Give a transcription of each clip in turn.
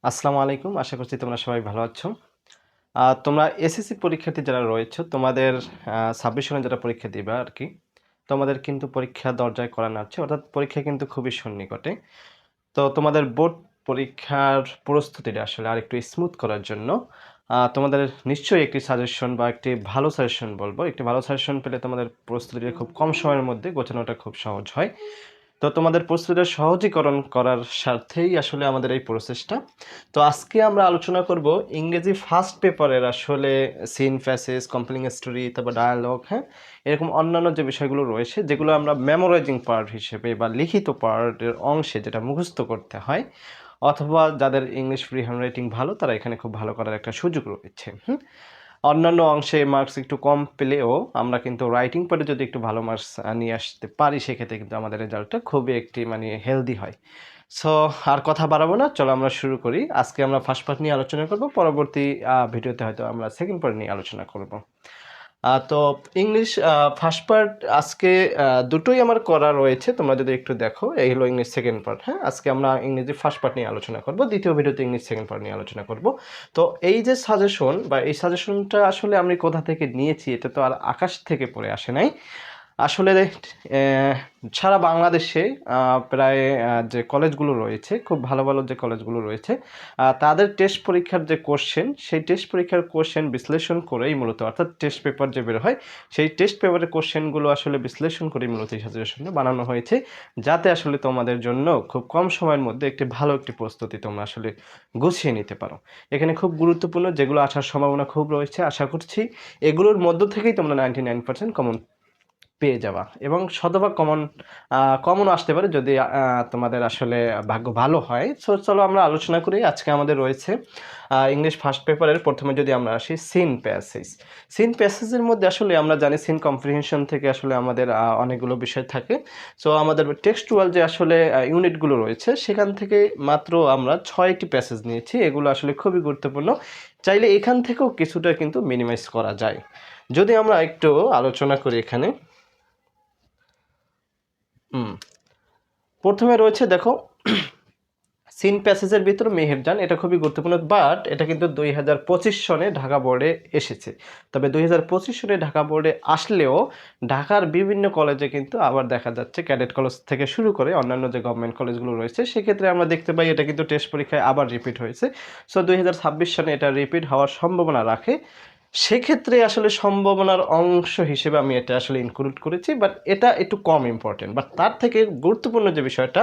আসসালামু আলাইকুম। আশা করছি তোমরা সবাই ভালো আছো। তোমরা এসএসসি পরীক্ষার্থী যারা রয়েছো, তোমাদের ২৬ সনে যারা পরীক্ষা দিবা আরকি, তোমাদের কিন্তু পরীক্ষা দরজায় করা নাড়ছে। অর্থাৎ পরীক্ষা কিন্তু খুবই সন্নিকটে। তো তোমাদের বোর্ড পরীক্ষার প্রস্তুতিটা আসলে আরেকটু স্মুথ করার জন্য তোমাদের নিশ্চয়ই একটি সাজেশন বা একটি ভালো সাজেশন বলবো। একটি ভালো সাজেশন পেলে তোমাদের প্রস্তুতিটা খুব কম সময়ের মধ্যে গোছানোটা খুব সহজ হয়। তো তোমাদের প্রস্তুতিটা সহজীকরণ করার স্বার্থেই আসলে আমাদের এই প্রসেসটা। তো আজকে আমরা আলোচনা করব ইংরেজি ফার্স্ট পেপারের আসলে সিন প্যাসেজ, কম্পেলিং স্টোরি, তারপর ডায়ালগ, হ্যাঁ, এরকম অন্যান্য যে বিষয়গুলো রয়েছে যেগুলো আমরা মেমোরাইজিং পার্ট হিসেবে বা লিখিত পার্টের অংশে যেটা মুখস্থ করতে হয়, অথবা যাদের ইংলিশ ফ্রি হ্যান্ডরাইটিং ভালো তারা এখানে খুব ভালো করার একটা সুযোগ রয়েছে। অন্যান্য অংশে মার্কস একটু কম পেলেও আমরা কিন্তু রাইটিং পার্টে যদি একটু ভালো মার্কস নিয়ে আসতে পারি, সেক্ষেত্রে কিন্তু আমাদের রেজাল্টটা খুবই একটি হেলদি হয়। সো আর কথা বাড়াবো না, চলো আমরা শুরু করি। আজকে আমরা ফার্স্ট পার্ট নিয়ে আলোচনা করব, পরবর্তী ভিডিওতে হয়তো আমরা সেকেন্ড পার্ট নিয়ে আলোচনা করব। তো ইংলিশ ফার্স্ট পার্ট আজকে দুটোই আমার করা রয়েছে, তোমরা যদি একটু দেখো। এই হলো ইংলিশ সেকেন্ড পার্ট। হ্যাঁ, আজকে আমরা ইংরেজি ফার্স্ট পার্ট নিয়ে আলোচনা করব, দ্বিতীয় ভিডিওতে ইংলিশ সেকেন্ড পার্ট নিয়ে আলোচনা করব। তো এই যে সাজেশন বা এই সাজেশনটা আসলে আমি কোথা থেকে নিয়েছি, এটা তো আর আকাশ থেকে পড়ে আসে নাই। আসলে সারা বাংলাদেশে প্রায় যে কলেজগুলো রয়েছে, খুব ভালো ভালো যে কলেজগুলো রয়েছে, তাদের টেস্ট পরীক্ষার যে কোশ্চেন, সেই টেস্ট পরীক্ষার কোশ্চেন বিশ্লেষণ করেই মূলত, অর্থাৎ টেস্ট পেপার যে বের হয় সেই টেস্ট পেপারের কোশ্চেনগুলো আসলে বিশ্লেষণ করেই মূলত এই সাজেশনটা বানানো হয়েছে, যাতে আসলে তোমাদের জন্য খুব কম সময়ের মধ্যে একটি ভালো একটি প্রস্তুতি তোমরা আসলে গুছিয়ে নিতে পারো। এখানে খুব গুরুত্বপূর্ণ যেগুলো আসার সম্ভাবনা খুব রয়েছে, আশা করছি এগুলোর মধ্য থেকেই তোমরা 99% কমন পেয়ে যাবা, এবং শতভাগ কমন আসতে পারে যদি তোমাদের আসলে ভাগ্য ভালো হয়। সো চলো আমরা আলোচনা করি। আজকে আমাদের রয়েছে ইংলিশ ফার্স্ট পেপারের প্রথমে যদি আমরা আসি সিন প্যাসেজ। সিন প্যাসেজের মধ্যে আসলে আমরা জানি সিন কম্প্রিহেনশন থেকে আসলে আমাদের অনেকগুলো বিষয় থাকে। সো আমাদের টেক্সটুয়াল যে আসলে ইউনিটগুলো রয়েছে সেখান থেকে মাত্র আমরা 6টি প্যাসেজ নিয়েছি। এগুলো আসলে খুবই গুরুত্বপূর্ণ, চাইলে এখান থেকেও কিছুটা কিন্তু মিনিমাইজ করা যায়। যদি আমরা একটু আলোচনা করি এখানে, প্রথমে রয়েছে দেখো সিন প্যাসেজের ভিতর মেহেরজান, এটা খুবই গুরুত্বপূর্ণ, বাট এটা কিন্তু 2025 সনে ঢাকা বোর্ডে এসেছে। তবে 2025 সনে ঢাকা বোর্ডে আসলেও ঢাকার বিভিন্ন কলেজে কিন্তু আবার দেখা যাচ্ছে, ক্যাডেট কলেজ থেকে শুরু করে অন্যান্য যে গভর্নমেন্ট কলেজগুলো রয়েছে, সেক্ষেত্রে আমরা দেখতে পাই এটা কিন্তু টেস্ট পরীক্ষায় আবার রিপিট হয়েছে। সো 2026 সনে এটা রিপিট হওয়ার সম্ভাবনা রাখে। সেক্ষেত্রে আসলে সম্ভাবনার অংশ হিসেবে আমি এটা আসলে ইনক্লুড করেছি, বাট এটা একটু কম ইম্পর্টেন্ট। বাট তার থেকে গুরুত্বপূর্ণ যে বিষয়টা,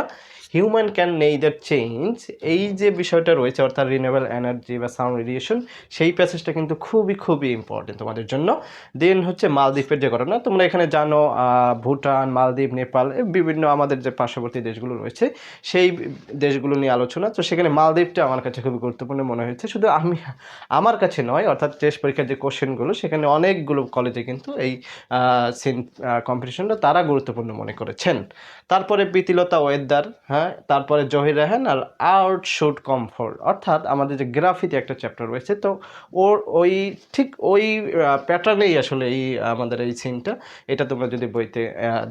হিউম্যান ক্যান নেইদার চেঞ্জ, এই যে বিষয়টা রয়েছে, অর্থাৎ রিনিউয়েবল এনার্জি বা সাউন্ড রেডিয়েশন, সেই প্যাসেজটা কিন্তু খুবই খুবই ইম্পর্টেন্ট তোমাদের জন্য। দেন হচ্ছে মালদ্বীপের যে ঘটনা, তোমরা এখানে জানো ভুটান, মালদ্বীপ, নেপাল, বিভিন্ন আমাদের যে পার্শ্ববর্তী দেশগুলো রয়েছে সেই দেশগুলো নিয়ে আলোচনা। তো সেখানে মালদ্বীপটা আমার কাছে খুবই গুরুত্বপূর্ণ মনে হয়েছে। শুধু আমার কাছে নয়, অর্থাৎ টেস্ট পরীক্ষার যে কোশ্চেনগুলো সেখানে অনেকগুলো কলেজে কিন্তু এই সিন কম্পিটিশনটা তারা গুরুত্বপূর্ণ মনে করেছেন। তারপরে প্রীতিলতা ওয়েদার, হ্যাঁ, তারপরে জহির রায়হান আর আউট শুট কমফোর্ট, অর্থাৎ আমাদের যে গ্রাফিতে একটা চ্যাপ্টার রয়েছে, তো ওর ওই ঠিক ওই প্যাটার্নেই আসলে এই আমাদের এই সিনটা, এটা তোমরা যদি বইতে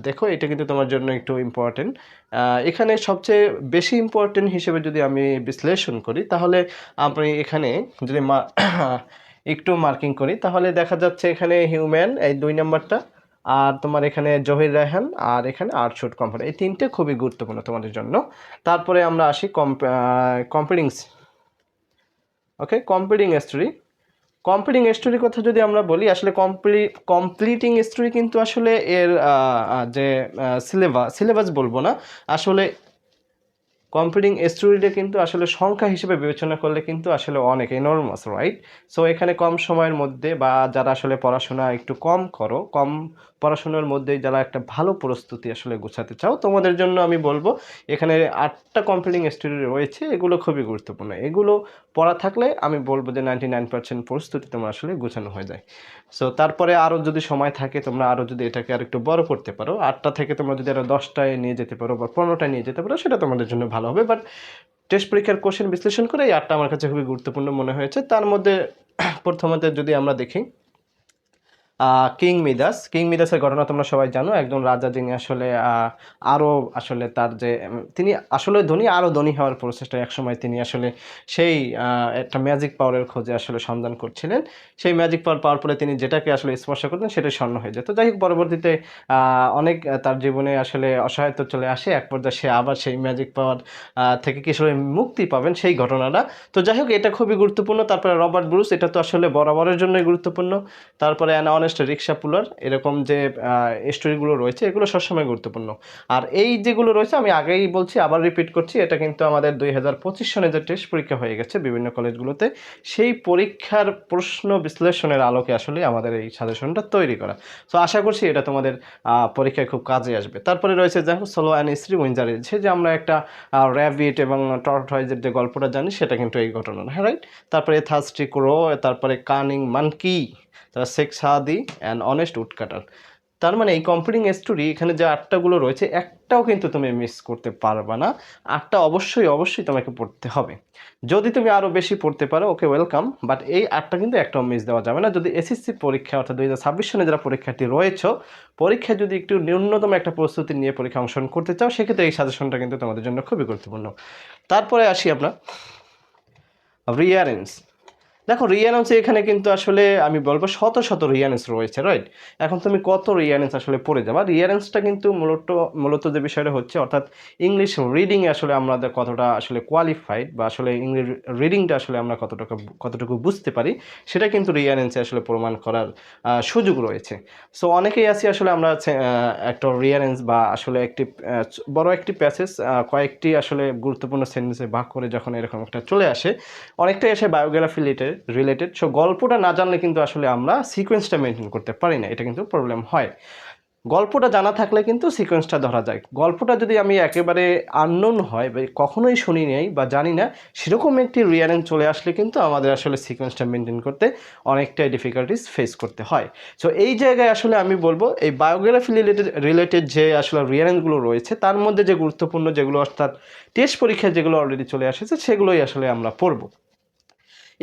দেখো, এটা কিন্তু তোমার জন্য একটু ইম্পর্টেন্ট। এখানে সবচেয়ে বেশি ইম্পর্টেন্ট হিসেবে যদি আমি বিশ্লেষণ করি, তাহলে আপনি এখানে যদি একটু মার্কিং করি, তাহলে দেখা যাচ্ছে এখানে হিউম্যান এই 2 নম্বরটা, আর তোমার এখানে জহির রায়হান, আর এখানে আর্টশুট কমফোর্ট, এই তিনটে খুবই গুরুত্বপূর্ণ তোমাদের জন্য। তারপরে আমরা আসি কম্পিটিং, ওকে, কম্পিটিং স্টোরির কথা যদি আমরা বলি, আসলে কমপ্লিটিং স্টোরি কিন্তু আসলে এর যে সিলেবাস বলবো না, আসলে কম্পিটিং স্টোরিটা কিন্তু আসলে সংখ্যা হিসেবে বিবেচনা করলে কিন্তু আসলে অনেক এনর্মাস, রাইট? সো এখানে কম সময়ের মধ্যে, বা যারা আসলে পড়াশোনা একটু কম পড়াশোনার মধ্যেই যারা একটা ভালো প্রস্তুতি আসলে গোছাতে চাও, তোমাদের জন্য আমি বলবো এখানে 8টা কম্পিটিং স্টোরি রয়েছে, এগুলো খুবই গুরুত্বপূর্ণ। এগুলো পড়া থাকলে আমি বলবো যে 99% প্রস্তুতি তোমার আসলে গোছানো হয়ে যায়। সো তারপরে আরও যদি সময় থাকে, তোমরা আরও যদি এটাকে আর একটু বড় করতে পারো, 8টা থেকে তোমরা যদি আরও 10টায় নিয়ে যেতে পারো বা 15টায় নিয়ে যেতে পারো, সেটা তোমাদের জন্য ভালো হবে। বাট টেস্ট পরীক্ষার কোশ্চেন বিশ্লেষণ করে এই 8টা আমার কাছে খুবই গুরুত্বপূর্ণ মনে হয়েছে। তার মধ্যে প্রথমত যদি আমরা দেখি, কিং মিদাসের ঘটনা তোমরা সবাই জানো, একজন রাজা যিনি আসলে আরও আসলে তার যে তিনি আসলে ধনী, আরও ধনী হওয়ার প্রচেষ্টায় একসময় তিনি আসলে সেই একটা ম্যাজিক পাওয়ারের খোঁজে আসলে সন্ধান করছিলেন। সেই ম্যাজিক পাওয়ার পাওয়ার পরে তিনি যেটাকে আসলে স্পর্শ করতেন সেটাই স্বর্ণ হয়ে যেত। যাই হোক, পরবর্তীতে অনেক তার জীবনে আসলে অসহায়ত্ব চলে আসে, এক পর্যায়ে সে আবার সেই ম্যাজিক পাওয়ার থেকে কি আসলে মুক্তি পাবেন সেই ঘটনাটা। তো যাই হোক, এটা খুবই গুরুত্বপূর্ণ। তারপরে রবার্ট ব্রুস, এটা তো আসলে বরাবরের জন্যই গুরুত্বপূর্ণ। তারপরে অ্যান অনেস্ট রিক্সা পুলার, এরকম যে স্টোরিগুলো রয়েছে এগুলো সবসময় গুরুত্বপূর্ণ। আর এই যেগুলো রয়েছে আমি আগেই বলছি, আবার রিপিট করছি, এটা কিন্তু আমাদের 2025 সনে যে টেস্ট পরীক্ষা হয়ে গেছে বিভিন্ন কলেজগুলোতে, সেই পরীক্ষার প্রশ্ন বিশ্লেষণের আলোকে আসলে আমাদের এই সাজেশনটা তৈরি করা। সো আশা করছি এটা তোমাদের পরীক্ষায় খুব কাজে আসবে। তারপরে রয়েছে দেখো সোলো অ্যান্ড স্ত্রী উইঞ্জারের, যে আমরা একটা র্যাবিট এবং টর্টয়েজের যে গল্পটা জানি সেটা কিন্তু এই ঘটনা, হ্যাঁ রাইট। তারপরে থার্স্টি ক্রো, তারপরে কানিং মানকি, তারপর শেখ সাদি অ্যান্ড অনেস্ট উডকাটার। তার মানে এই কম্পিটিং স্টোরি এখানে যে আটটাগুলো রয়েছে একটাও কিন্তু তুমি মিস করতে পারবা না। আটটা অবশ্যই অবশ্যই তোমাকে পড়তে হবে। যদি তুমি আরও বেশি পড়তে পারো ওকে ওয়েলকাম, বাট এই আটটা কিন্তু একটাও মিস দেওয়া যাবে না। যদি এসএসসি পরীক্ষা অর্থাৎ 2026 সনে যারা পরীক্ষার্থী রয়েছে, পরীক্ষায় যদি একটু ন্যূনতম একটা প্রস্তুতি নিয়ে পরীক্ষা অংশগ্রহণ করতে চাও, সেক্ষেত্রে এই সাজেশনটা কিন্তু তোমাদের জন্য খুবই গুরুত্বপূর্ণ। তারপরে আসি আমরা রিয়ারেন্স। দেখো রিয়ারেন্স এখানে কিন্তু আসলে আমি বলবো শত শত রিয়ারেন্স রয়েছে, রাইট। এখন তুমি কত রিয়ারেন্স আসলে পড়ে যাবা। রিয়ারেন্সটা কিন্তু মূলত যে বিষয়টা হচ্ছে, অর্থাৎ ইংলিশ রিডিংয়ে আসলে আমাদের কতটা আসলে কোয়ালিফাইড, বা আসলে ইংলিশ রিডিংটা আসলে আমরা কতটুকু বুঝতে পারি, সেটা কিন্তু রিয়ারেন্সে আসলে প্রমাণ করার সুযোগ রয়েছে। সো অনেকেই আছি আসলে আমরা একটা রিয়ারেন্স বা আসলে একটি বড় একটি প্যাসেজ কয়েকটি আসলে গুরুত্বপূর্ণ সেন্টেন্সে ভাগ করে যখন এরকম একটা চলে আসে, অনেকটাই এসে বায়োগ্রাফি রিলেটেড। সো গল্পটা না জানলে কিন্তু আসলে আমরা সিকোয়েন্সটা মেনটেন করতে পারি না, এটা কিন্তু প্রবলেম হয়। গল্পটা জানা থাকলে কিন্তু সিকোয়েন্সটা ধরা যায়। গল্পটা যদি আমি একেবারে আননোন হয় বা কখনোই শুনি নাই বা জানি না, সেরকম একটি রিয়ারেন্স চলে আসলে কিন্তু আমাদের আসলে সিকোয়েন্সটা মেনটেন করতে অনেকটাই ডিফিকাল্টিস ফেস করতে হয়। সো এই জায়গায় আসলে আমি বলবো এই বায়োগ্রাফি রিলেটেড যে আসলে রিয়ারেন্সগুলো রয়েছে তার মধ্যে যে গুরুত্বপূর্ণ যেগুলো, অর্থাৎ টেস্ট পরীক্ষায় যেগুলো অলরেডি চলে আসেছে, সেগুলোই আসলে আমরা পড়ব।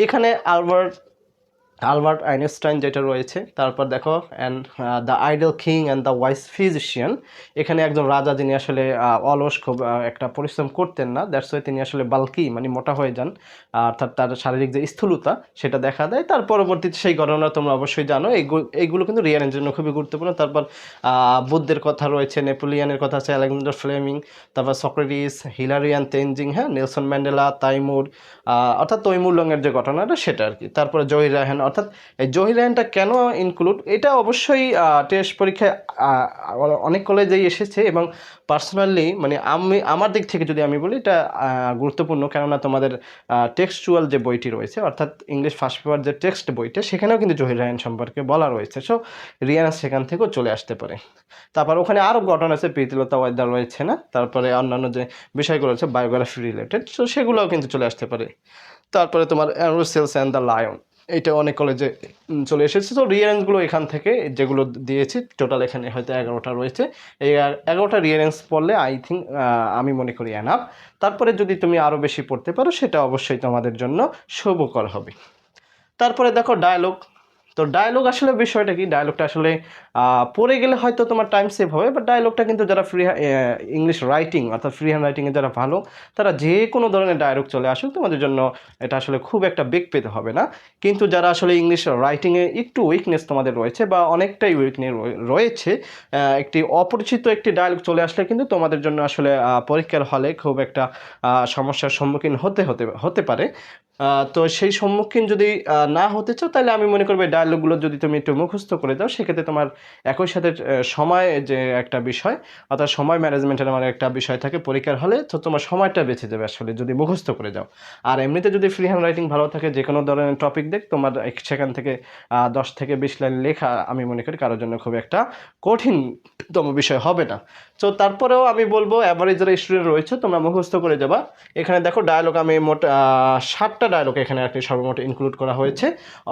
এখানে আলবার্ট আইনস্টাইন যেটা রয়েছে, তারপর দেখো and the idol king and the wise physician. এখানে একজন রাজা যিনি আসলে অলস, খুব একটা পরিশ্রম করতেন না, দ্যাটস ওয়াই তিনি আসলে বাল্কি মানে মোটা হয়ে যান, অর্থাৎ তার শারীরিক যে স্থূলতা সেটা দেখা দেয়। তার পরবর্তীতে সেই ঘটনা তোমরা অবশ্যই জানো, এইগুলো কিন্তু রিয়ারের জন্য খুবই গুরুত্বপূর্ণ। তারপর বুদ্ধের কথা রয়েছে, নেপোলিয়ানের কথা আছে, আলেকজান্ডার ফ্লেমিং, তারপর সক্রেটিস, হিলারিয়ান তেনজিং, হ্যাঁ, নেলসন ম্যান্ডেলা, তাইমুর, অর্থাৎ তৈমুর লংয়ের যে ঘটনাটা সেটা আর কি। তারপরে জহির রায়হান, অর্থাৎ এই জহির রায়হানটা কেন ইনক্লুড, এটা অবশ্যই টেস্ট পরীক্ষায় অনেক কলেজেই এসেছে, এবং পার্সোনালি মানে আমার দিক থেকে যদি আমি বলি এটা গুরুত্বপূর্ণ, কেননা তোমাদের টেক্সচুয়াল যে বইটি রয়েছে, অর্থাৎ ইংলিশ ফার্স্ট পেপার যে টেক্সট বইটা, সেখানেও কিন্তু জহির রায়হান সম্পর্কে বলা রয়েছে। সো রিয়ানা সেখান থেকেও চলে আসতে পারে। তারপর ওখানে আরও ঘটনা আছে, প্রীতিলতা ওয়াদ্দেদার রয়েছে না, তারপরে অন্যান্য যে বিষয়গুলো আছে বায়োগ্রাফি রিলেটেড, সো সেগুলোও কিন্তু চলে আসতে পারে। তারপরে তোমার অ্যারোসেলস অ্যান্ড দ্য লায়ন, এটা অনেক কলেজে চলে এসেছে। তো রিয়ারেন্সগুলো এখান থেকে যেগুলো দিয়েছি টোটাল এখানে হয়তো 11টা রয়েছে। এই 11টা রিয়ারেন্স পড়লে আই থিঙ্ক আমি মনে করি এনাফ। তারপরে যদি তুমি আরও বেশি পড়তে পারো সেটা অবশ্যই তোমাদের জন্য শুভকর হবে। তারপরে দেখো ডায়ালগ। তো ডায়ালগ আসলে বিষয়টা কি, ডায়ালগটা আসলে পড়ে গেলে হয়তো তোমার টাইম সেভ হবে, বাট ডায়ালগটা কিন্তু যারা ইংলিশ রাইটিং অর্থাৎ ফ্রি হ্যান্ড রাইটিংয়ে যারা ভালো, তারা যে কোনো ধরনের ডায়ালগ চলে আসুক তোমাদের জন্য এটা আসলে খুব একটা বেগ পেতে হবে না। কিন্তু যারা আসলে ইংলিশ রাইটিংয়ে একটু উইকনেস তোমাদের রয়েছে বা অনেকটাই উইকনেস রয়েছে, একটি অপরিচিত একটি ডায়ালগ চলে আসলে কিন্তু তোমাদের জন্য আসলে পরীক্ষার হলে খুব একটা সমস্যার সম্মুখীন হতে পারে। তো সেই সম্মুখীন যদি না হতে চাও, তাহলে আমি মনে করবো ডায়লগগুলো যদি তুমি একটু মুখস্থ করে দাও, সেক্ষেত্রে তোমার একই সাথে সময় যে একটা বিষয়, অর্থাৎ সময় ম্যানেজমেন্টের আমার একটা বিষয় থাকে পরীক্ষার হলে, তো তোমার সময়টা বেঁচে যাবে আসলে যদি মুখস্থ করে যাও। আর এমনিতে যদি ফ্রি হ্যান্ড রাইটিং ভালো থাকে, যে কোনো ধরনের টপিক দেখ তোমার সেখান থেকে 10 থেকে 20 লাইন লেখা আমি মনে করি কারোর জন্য খুব একটা কঠিনতম বিষয় হবে না। তো তারপরেও আমি বলবো অ্যাভারেজ যারা স্টুডেন্ট রয়েছে তোমরা মুখস্থ করে যাবা। এখানে দেখো ডায়ালগ আমি মোট 7টা ডায়লগ এখানে আর কি সর্বমোট ইনক্লুড করা হয়েছে।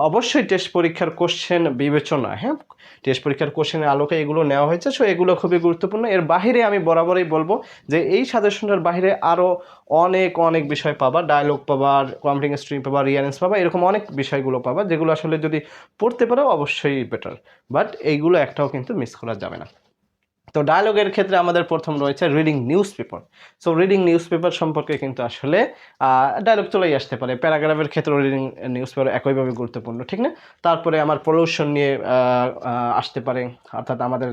অবশ্যই টেস্ট পরীক্ষার কোশ্চেন বিবেচনা, হ্যাঁ, টেস্ট পরীক্ষার কোশ্চেনের আলোকে এগুলো নেওয়া হয়েছে। সো এগুলো খুবই গুরুত্বপূর্ণ। এর বাহিরে আমি বরাবরই বলবো যে এই সাজেশনটার বাহিরে আরও অনেক অনেক বিষয় পাবা, ডায়লগ পাবা, কম্পিউটিং স্ট্রিম পাবা, রিয়ারেন্স পাবা, এরকম অনেক বিষয়গুলো পাবা যেগুলো আসলে যদি পড়তে পারো অবশ্যই বেটার, বাট এইগুলো একটাও কিন্তু মিস করা যাবে না। তো ডায়ালগের ক্ষেত্রে আমাদের প্রথম রয়েছে reading news paper. So reading news paper সম্পর্কে কিন্তু আসলে ডায়লগ চলেই আসতে পারে। প্যারাগ্রাফের ক্ষেত্রে রিডিং নিউজ পেপার একইভাবে গুরুত্বপূর্ণ, ঠিক না? তারপরে আমার পলিউশন নিয়ে আসতে পারে, অর্থাৎ আমাদের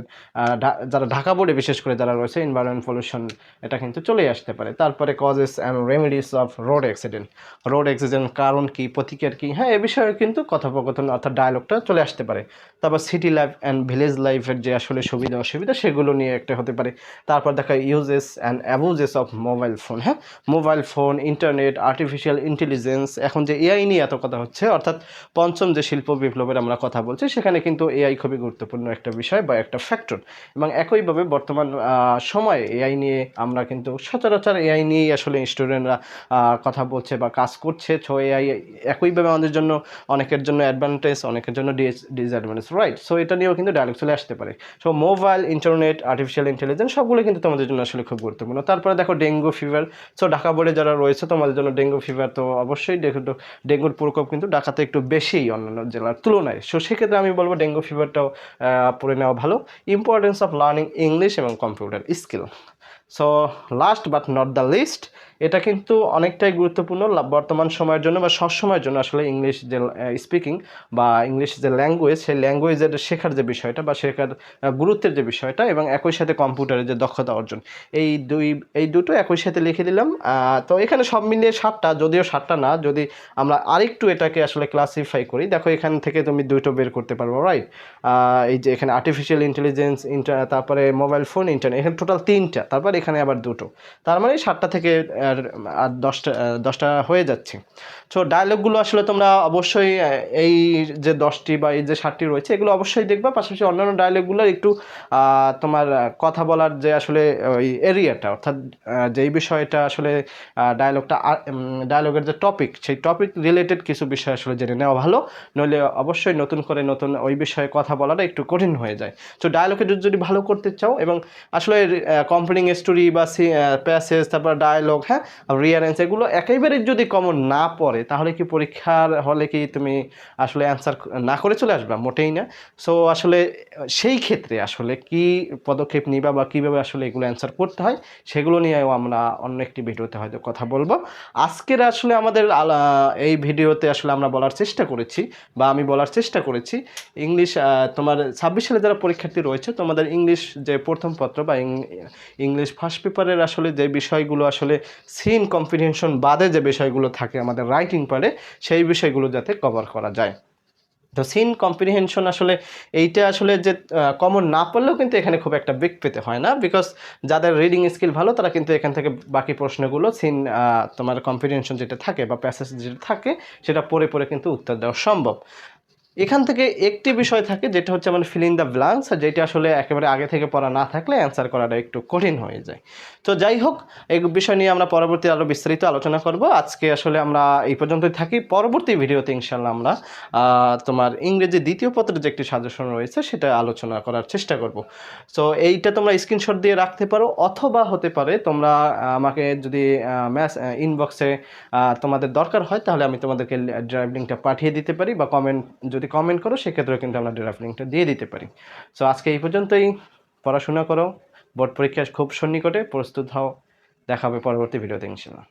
যারা ঢাকা বোর্ডে বিশেষ করে যারা রয়েছে এনভায়রনমেন্ট পলিউশন, এটা কিন্তু চলেই আসতে পারে। তারপরে causes and remedies of road accident, road accident কারণ কি, প্রতিকার কি, হ্যাঁ, এ বিষয়ে কিন্তু কথোপকথন অর্থাৎ ডায়লগটা চলে আসতে পারে। তারপর সিটি লাইফ অ্যান্ড ভিলেজ লাইফের যে আসলে সুবিধা অসুবিধা সেগুলো নিয়ে একটা হতে পারে। তারপর দেখা uses and abuses of mobile phone, হ্যাঁ, mobile phone, internet, artificial intelligence, এখন যে এআই নিয়ে এত কথা হচ্ছে, অর্থাৎ পঞ্চম যে শিল্প বিপ্লবের আমরা কথা বলছি, সেখানে কিন্তু এআই খুবই গুরুত্বপূর্ণ একটা বিষয় বা একটা ফ্যাক্টর। এবং একইভাবে বর্তমান সময়ে এআই নিয়ে আমরা কিন্তু সচরাচর এআই নিয়েই আসলে স্টুডেন্টরা কথা বলছে বা কাজ করছে। সো এআই একইভাবে আমাদের জন্য, অনেকের জন্য অ্যাডভান্টেজ, অনেকের জন্য ডিসঅ্যাডভান্টেজ, রাইট? সো এটা নিয়েও কিন্তু ডায়লগ চলে আসতে পারে। So mobile, internet, artificial intelligence সবগুলো কিন্তু তোমাদের জন্য আসলে খুব গুরুত্বপূর্ণ। তারপরে দেখো ডেঙ্গু ফিভার। সো ঢাকা বোর্ডে যারা রয়েছে তোমাদের জন্য ডেঙ্গু ফিভার তো অবশ্যই ডেঙ্গুর প্রকোপ কিন্তু ঢাকাতে একটু বেশিই অন্যান্য জেলার তুলনায়। সো সেক্ষেত্রে আমি বলবো ডেঙ্গু ফিভারটাও পড়ে নেওয়া ভালো। ইম্পর্টেন্স অফ লার্নিং ইংলিশ এবং computer skill. So last but not the least, এটা কিন্তু অনেকটাই গুরুত্বপূর্ণ বর্তমান সময়ের জন্য বা সবসময়ের জন্য আসলে ইংলিশ যে স্পিকিং বা ইংলিশ যে ল্যাঙ্গুয়েজ, সেই ল্যাঙ্গুয়েজের শেখার যে বিষয়টা বা শেখার গুরুত্বের যে বিষয়টা, এবং একই সাথে কম্পিউটারের যে দক্ষতা অর্জন, এই দুটো একই সাথে লিখে দিলাম। তো এখানে সব মিলিয়ে 7টা, যদিও 7টা না, যদি আমরা আরেকটু এটাকে আসলে ক্লাসিফাই করি, দেখো এখান থেকে তুমি দুটো বের করতে পারবো, রাইট? এই যে এখানে আর্টিফিশিয়াল ইন্টেলিজেন্স, তারপরে মোবাইল ফোন, ইন্টারনেট, এখানে টোটাল 3টা, তারপর এখানে আবার দুটো, তার মানে 7টা থেকে আর 10টা হয়ে যাচ্ছে। সো ডায়লগগুলো আসলে তোমরা অবশ্যই এই যে 10টি বা এই যে 7টি রয়েছে এগুলো অবশ্যই দেখবা। পাশাপাশি অন্যান্য ডায়লগগুলোর একটু তোমার কথা বলার যে আসলে ওই এরিয়াটা, অর্থাৎ যেই বিষয়টা আসলে ডায়লগের যে টপিক, সেই টপিক রিলেটেড কিছু বিষয় আসলে জেনে নেওয়া ভালো। নইলে অবশ্যই নতুন ওই বিষয়ে কথা বলাটা একটু কঠিন হয়ে যায়। তো ডায়লগে যদি ভালো করতে চাও, এবং আসলে কম্পিউটিং স্টোরি বা প্যাসেজ, তারপর ডায়লগ, হ্যাঁ, রিয়ারেন্স, এগুলো একেবারে যদি কমন না পড়ে, তাহলে কি পরীক্ষার হলে কি তুমি আসলে অ্যান্সার না করে চলে আসবা? মোটেই না। সো আসলে সেই ক্ষেত্রে আসলে কি পদক্ষেপ নিবা বা কীভাবে আসলে এগুলো অ্যান্সার করতে হয়, সেগুলো নিয়েও আমরা অন্য একটি ভিডিওতে হয়তো কথা বলবো। আজকের আসলে আমাদের এই ভিডিওতে আসলে আমরা বলার চেষ্টা করেছি বা আমি বলার চেষ্টা করেছি ইংলিশ, তোমার 26 সালে যারা পরীক্ষার্থী রয়েছে তোমাদের ইংলিশ যে প্রথম পত্র বা ইংলিশ ফার্স্ট পেপারের আসলে যে বিষয়গুলো আসলে সিন কম্প্রিহেনশন বাদে যে বিষয়গুলো থাকে আমাদের রাইটিং পারে, সেই বিষয়গুলো যাতে কভার করা যায়। তো সিন কম্প্রিহেনশন আসলে এইটা আসলে যে কমন না পড়লেও কিন্তু এখানে খুব একটা বেগ পেতে হয় না, বিকজ যাদের রিডিং স্কিল ভালো তারা কিন্তু এখান থেকে বাকি প্রশ্নগুলো সিন তোমার কম্প্রিহেনশন যেটা থাকে বা প্যাসেজ যেটা থাকে সেটা পড়ে পড়ে কিন্তু উত্তর দেওয়া সম্ভব। এখান থেকে একটি বিষয় থাকে যেটা হচ্ছে মানে ফিল ইন দ্য ব্ল্যাঙ্কস, যেটা আসলে একেবারে আগে থেকে পড়া না থাকলে অ্যান্সার করাটা একটু কঠিন হয়ে যায়। তো যাই হোক, এই বিষয় নিয়ে আমরা পরবর্তী আরও বিস্তারিত আলোচনা করব। আজকে আসলে আমরা এই পর্যন্তই থাকি। পরবর্তী ভিডিওতে ইনশাল্লাহ আমরা তোমার ইংরেজি দ্বিতীয় পত্রের যে একটি সাজেশন রয়েছে সেটা আলোচনা করার চেষ্টা করব। সো এইটা তোমরা স্ক্রিনশট দিয়ে রাখতে পারো, অথবা হতে পারে তোমরা আমাকে যদি ইনবক্সে তোমাদের দরকার হয় তাহলে আমি তোমাদেরকে ড্রাইভ লিঙ্কটা পাঠিয়ে দিতে পারি, বা যদি কমেন্ট করো সেক্ষেত্রেও কিন্তু আমরা ড্রাইভ লিঙ্কটা দিয়ে দিতে পারি। সো আজকে এই পর্যন্তই। পড়াশোনা করো, বোর্ড পরীক্ষা খুব সন্নিকটে, প্রস্তুত হও। দেখা হবে পরবর্তী ভিডিওতে ইনশাল্লাহ।